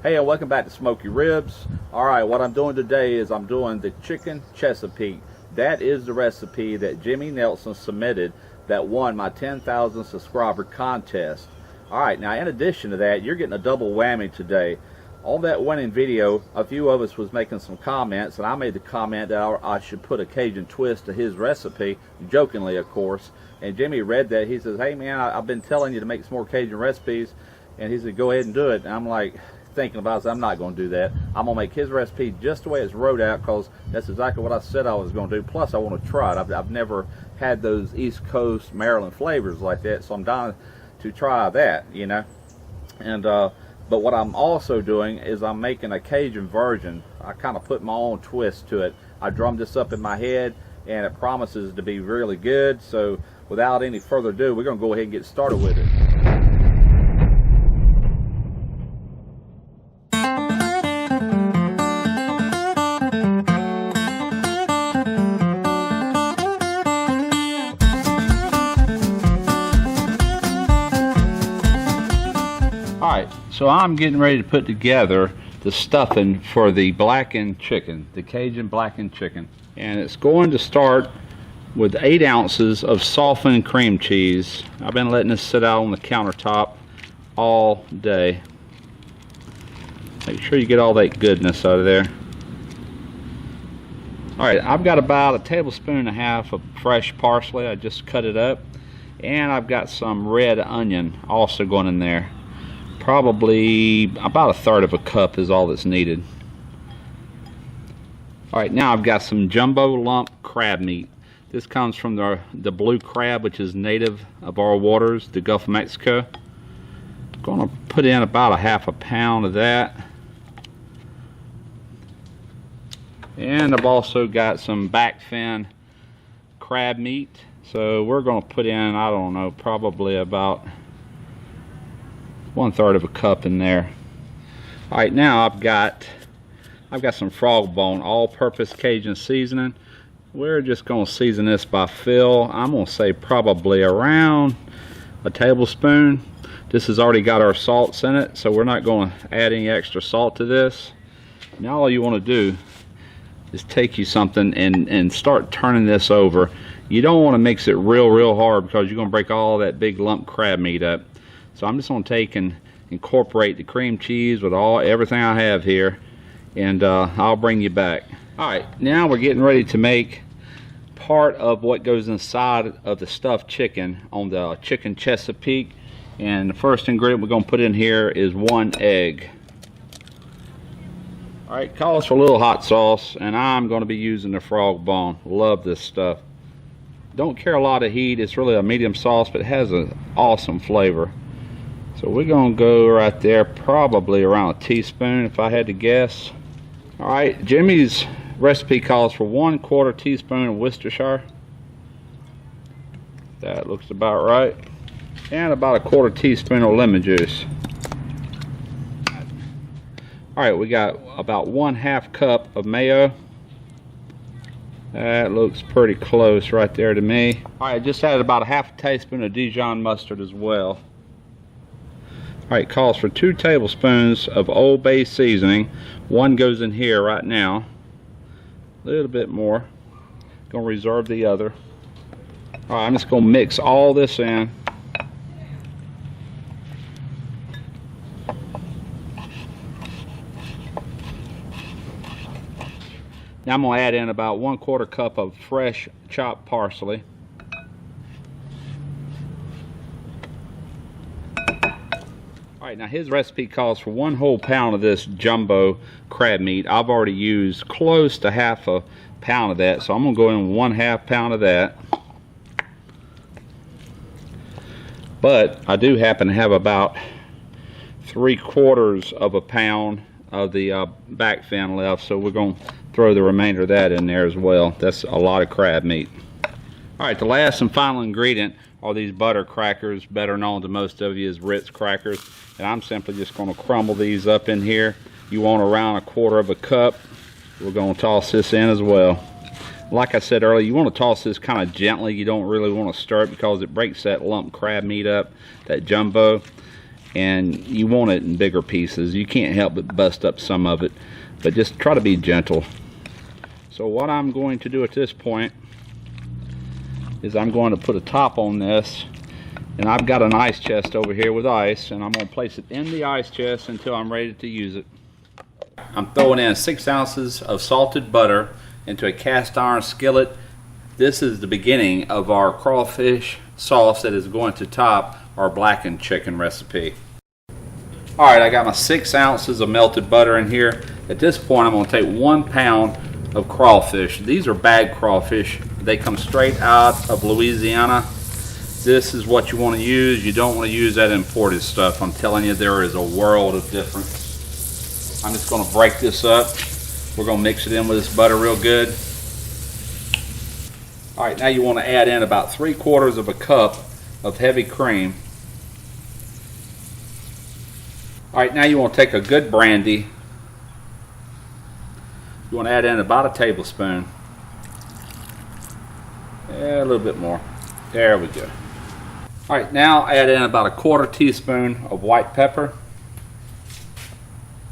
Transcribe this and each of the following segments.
Hey, and welcome back to Smoky Ribs. Alright, what I'm doing today is I'm doing the chicken Chesapeake. That is the recipe that Jimmy Nelson submitted that won my 10,000 subscriber contest. Alright, now in addition to that, you're getting a double whammy today. On that winning video, a few of us was making some comments, and I made the comment that I should put a Cajun twist to his recipe, jokingly of course. And Jimmy read that. He says, hey man, I've been telling you to make some more Cajun recipes, and he said go ahead and do it. And I'm like thinking about it, I'm not going to do that. I'm going to make his recipe just the way it's wrote out, because that's exactly what I said I was going to do. Plus I want to try it. I've never had those East Coast Maryland flavors like that, so I'm dying to try that, you know. And but what I'm also doing is I'm making a Cajun version. I kind of put my own twist to it. I drummed this up in my head, and it promises to be really good. So without any further ado, we're going to go ahead and get started with it. Alright, so I'm getting ready to put together the stuffing for the blackened chicken, the Cajun blackened chicken. And it's going to start with 8 ounces of softened cream cheese. I've been letting this sit out on the countertop all day. Make sure you get all that goodness out of there. Alright, I've got about 1.5 tablespoons of fresh parsley. I just cut it up. And I've got some red onion also going in there. Probably about 1/3 cup is all that's needed. Alright, now I've got some jumbo lump crab meat. This comes from the blue crab, which is native of our waters, the Gulf of Mexico. I'm going to put in about 1/2 pound of that. And I've also got some Backfin crab meat. So we're going to put in, I don't know, probably about 1/3 cup in there. Alright, now I've got some frog bone all-purpose Cajun seasoning. We're just going to season this by feel. I'm going to say probably around 1 tablespoon. This has already got our salts in it, so we're not going to add any extra salt to this. Now all you want to do is take you something and start turning this over. You don't want to mix it real hard, because you're going to break all that big lump crab meat up. So I'm just going to take and incorporate the cream cheese with everything I have here, and I'll bring you back. Alright, now we're getting ready to make part of what goes inside of the stuffed chicken on the chicken Chesapeake. And the first ingredient we're going to put in here is 1 egg. Alright, calls for a little hot sauce, and I'm going to be using the frog bone. Love this stuff. Don't care a lot of heat. It's really a medium sauce, but it has an awesome flavor. So we're going to go right there, probably around 1 teaspoon if I had to guess. Alright, Jimmy's recipe calls for 1/4 teaspoon of Worcestershire. That looks about right. And about 1/4 teaspoon of lemon juice. Alright, we got about 1/2 cup of mayo. That looks pretty close right there to me. Alright, just added about 1/2 teaspoon of Dijon mustard as well. Alright, calls for 2 tablespoons of Old Bay seasoning. 1 goes in here right now. A little bit more. Gonna reserve the other. Alright, I'm just gonna mix all this in. Now I'm gonna add in about 1/4 cup of fresh chopped parsley. Alright, now his recipe calls for 1 whole pound of this jumbo crab meat. I've already used close to 1/2 pound of that, so I'm going to go in 1/2 pound of that. But I do happen to have about 3/4 pound of the Backfin left, so we're going to throw the remainder of that in there as well. That's a lot of crab meat. Alright, the last and final ingredient are these butter crackers, better known to most of you as Ritz crackers. And I'm simply just going to crumble these up in here. You want around 1/4 cup. We're going to toss this in as well. Like I said earlier, you want to toss this kind of gently. You don't really want to stir it, because it breaks that lump crab meat up, that jumbo. and you want it in bigger pieces. You can't help but bust up some of it, but just try to be gentle. So what I'm going to do at this point is I'm going to put a top on this, and I've got an ice chest over here with ice, and I'm going to place it in the ice chest until I'm ready to use it. I'm throwing in 6 ounces of salted butter into a cast iron skillet. This is the beginning of our crawfish sauce that is going to top our blackened chicken recipe. Alright, I got my 6 ounces of melted butter in here. At this point, I'm going to take 1 pound of crawfish. These are bagged crawfish. They come straight out of Louisiana. This is what you want to use. You don't want to use that imported stuff. I'm telling you, there is a world of difference. I'm just going to break this up. We're going to mix it in with this butter real good. Alright, now you want to add in about 3/4 of a cup of heavy cream. Alright, now you want to take a good brandy. You want to add in about a tablespoon. Yeah, a little bit more. There we go. Alright, now add in about a 1/4 teaspoon of white pepper.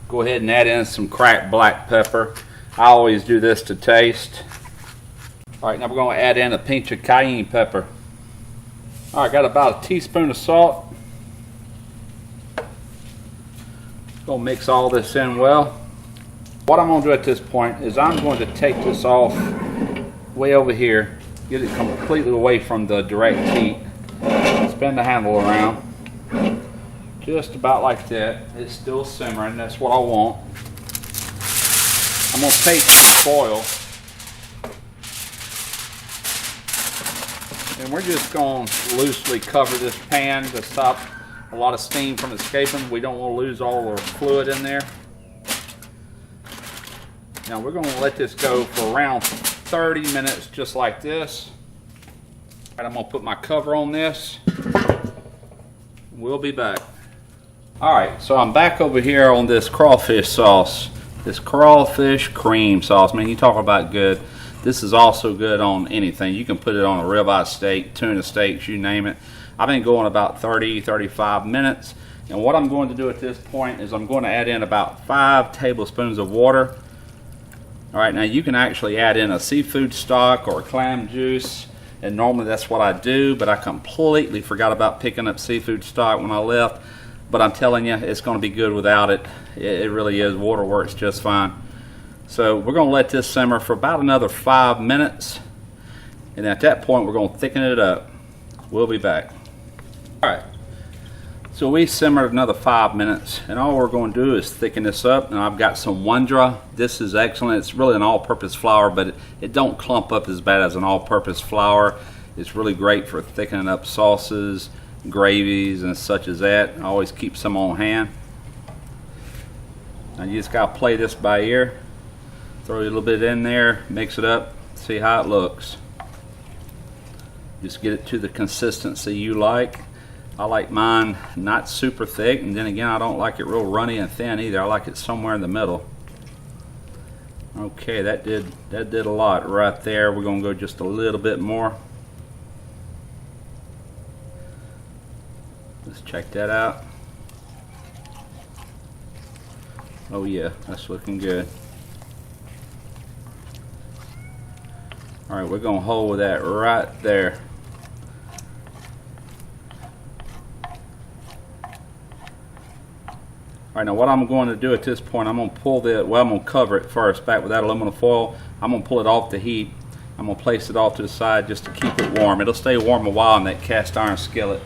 Go ahead and add in some cracked black pepper. I always do this to taste. Alright, now we're going to add in a pinch of cayenne pepper. Alright, got about a teaspoon of salt. Going to mix all this in well. What I'm going to do at this point is I'm going to take this off way over here, get it completely away from the direct heat, spin the handle around, just about like that. It's still simmering, that's what I want. I'm going to take foil, and we're just going to loosely cover this pan to stop a lot of steam from escaping. We don't want to lose all the fluid in there. Now we're going to let this go for around 30 minutes just like this. And I'm going to put my cover on this. We'll be back. Alright, so I'm back over here on this crawfish sauce. This crawfish cream sauce. Man, you talk about good. This is also good on anything. You can put it on a ribeye steak, tuna steaks, you name it. I've been going about 30-35 minutes. And what I'm going to do at this point is I'm going to add in about 5 tablespoons of water. Alright, now you can actually add in a seafood stock or clam juice, and normally that's what I do, but I completely forgot about picking up seafood stock when I left. But I'm telling you, it's going to be good without it. It really is. Water works just fine. So we're going to let this simmer for about another 5 minutes, and at that point we're going to thicken it up. We'll be back. Alright, so we simmered another 5 minutes, and all we're going to do is thicken this up. And I've got some Wondra. This is excellent. It's really an all-purpose flour, but it don't clump up as bad as an all-purpose flour. It's really great for thickening up sauces, gravies, and such as that. I always keep some on hand. Now you just got to play this by ear. Throw a little bit in there, mix it up, see how it looks. Just get it to the consistency you like. I like mine not super thick, and then again I don't like it real runny and thin either. I like it somewhere in the middle. Okay, that did a lot right there. We're gonna go just a little bit more. Let's check that out. Oh yeah, that's looking good. Alright, we're gonna hold with that right there. Alright, now what I'm going to do at this point, I'm going to pull the, well, I'm going to cover it first back with that aluminum foil. I'm going to pull it off the heat. I'm going to place it off to the side just to keep it warm. It'll stay warm a while in that cast iron skillet.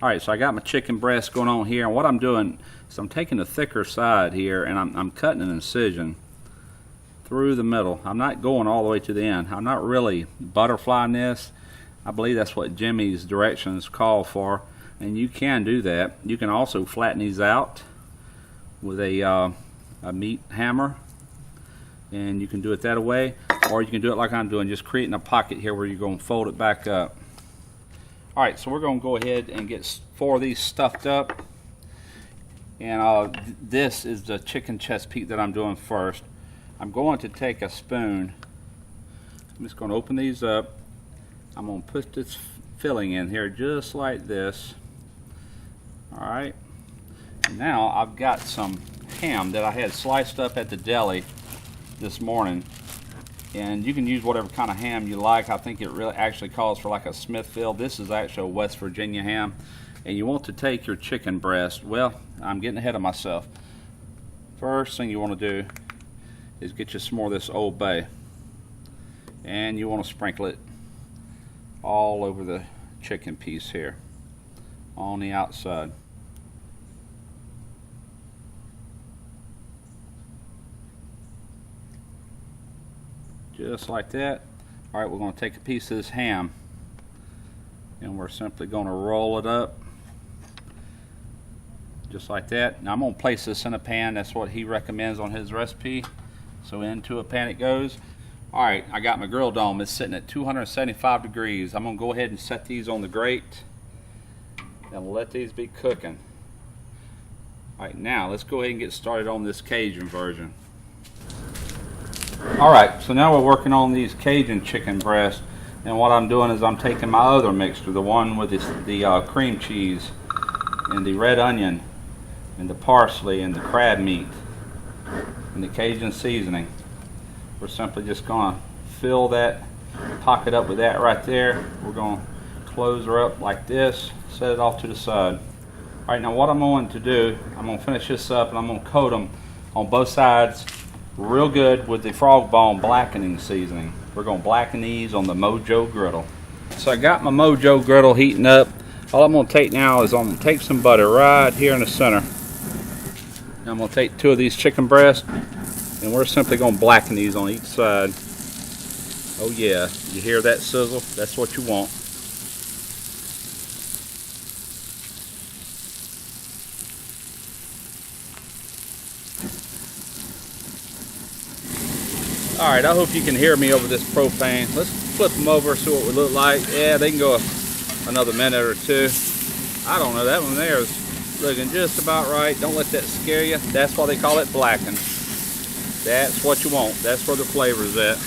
Alright, so I got my chicken breast going on here, and what I'm doing is I'm taking the thicker side here, and I'm cutting an incision through the middle. I'm not going all the way to the end. I'm not really butterflying this. I believe that's what Jimmy's directions call for, and you can do that. You can also flatten these out with a meat hammer, and you can do it that way, or you can do it like I'm doing, just creating a pocket here where you're going to fold it back up. Alright, so we're going to go ahead and get 4 of these stuffed up, and this is the chicken Chesapeake that I'm doing first. I'm going to take a spoon. I'm just going to open these up. I'm going to put this filling in here just like this. Alright, Now I've got some ham that I had sliced up at the deli this morning, and you can use whatever kind of ham you like. I think it really actually calls for like a Smithfield. This is actually a West Virginia ham. And you want to take your chicken breast. Well, I'm getting ahead of myself. First thing you want to do is get you some more of this Old Bay, and you want to sprinkle it all over the chicken piece here on the outside. Just like that. Alright, we're going to take a piece of this ham and we're simply going to roll it up just like that. Now I'm going to place this in a pan. That's what he recommends on his recipe. So into a pan it goes. Alright, I got my grill dome. It's sitting at 275 degrees. I'm going to go ahead and set these on the grate and let these be cooking. Alright, now let's go ahead and get started on this Cajun version. Alright, so now we're working on these Cajun chicken breasts, and what I'm doing is I'm taking my other mixture, the one with the cream cheese and the red onion and the parsley and the crab meat and the Cajun seasoning. We're simply just going to fill that pocket up with that right there. We're going to close her up like this, set it off to the side. Alright, now what I'm going to do, I'm going to finish this up and I'm going to coat them on both sides real good with the frog bone blackening seasoning. We're going to blacken these on the Mojo griddle. So I got my Mojo griddle heating up. All I'm going to take now is I'm going to take some butter right here in the center. Now I'm going to take 2 of these chicken breasts and we're simply going to blacken these on each side. Oh yeah, you hear that sizzle? That's what you want. Alright, I hope you can hear me over this propane. Let's flip them over, see what we look like. Yeah, they can go another minute or 2. I don't know, that one there is looking just about right. Don't let that scare you. That's why they call it blackened. That's what you want. That's where the flavor is at.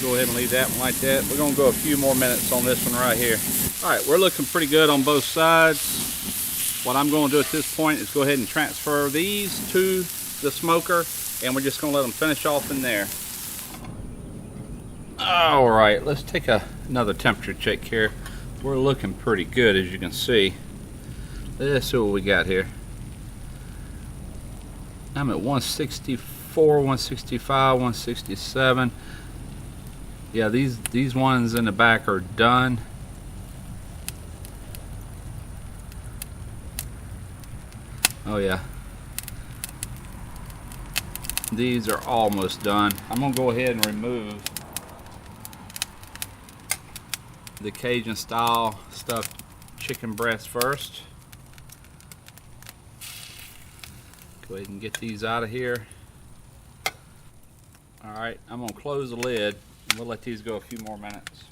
Go ahead and leave that one like that. We're going to go a few more minutes on this one right here. Alright, we're looking pretty good on both sides. What I'm going to do at this point is go ahead and transfer these to the smoker, and we're just going to let them finish off in there. Alright, let's take another temperature check here. We're looking pretty good, as you can see. Let's see what we got here. I'm at 164, 165, 167. Yeah, these ones in the back are done. Oh yeah. These are almost done. I'm going to go ahead and remove the Cajun style stuffed chicken breast first. Go ahead and get these out of here. Alright, I'm going to close the lid and we'll let these go a few more minutes.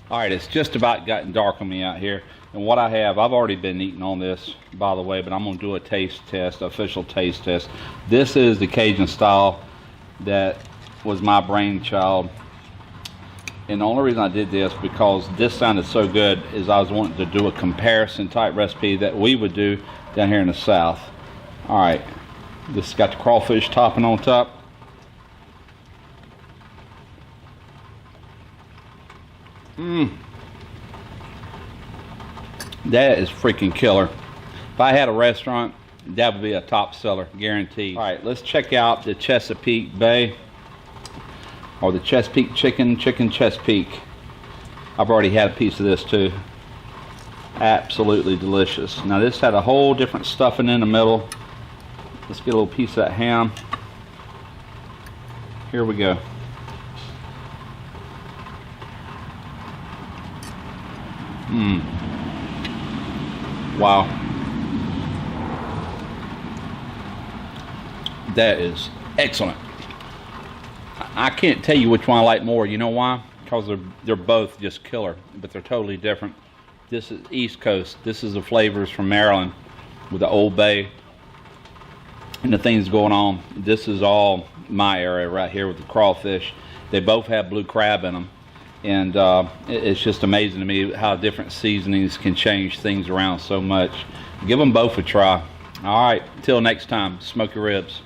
Alright, it's just about gotten dark on me out here. And what I have, I've already been eating on this, by the way, but I'm going to do a taste test, official taste test. This is the Cajun style that was my brainchild. And the only reason I did this, because this sounded so good, is I was wanting to do a comparison type recipe that we would do down here in the South. Alright, this has got the crawfish topping on top. That is freaking killer. If I had a restaurant, that would be a top seller, guaranteed. Alright, let's check out the Chesapeake Bay, or the Chesapeake chicken Chesapeake. I've already had a piece of this too. Absolutely delicious. Now this had a whole different stuffing in the middle. Let's get a little piece of that ham. Here we go. Wow. That is excellent. I can't tell you which one I like more. You know why? Because they're both just killer, but they're totally different. This is East Coast. This is the flavors from Maryland with the Old Bay and the things going on. This is all my area right here with the crawfish. They both have blue crab in them. And it's just amazing to me how different seasonings can change things around so much. Give them both a try. All right, till next time, smoke your ribs.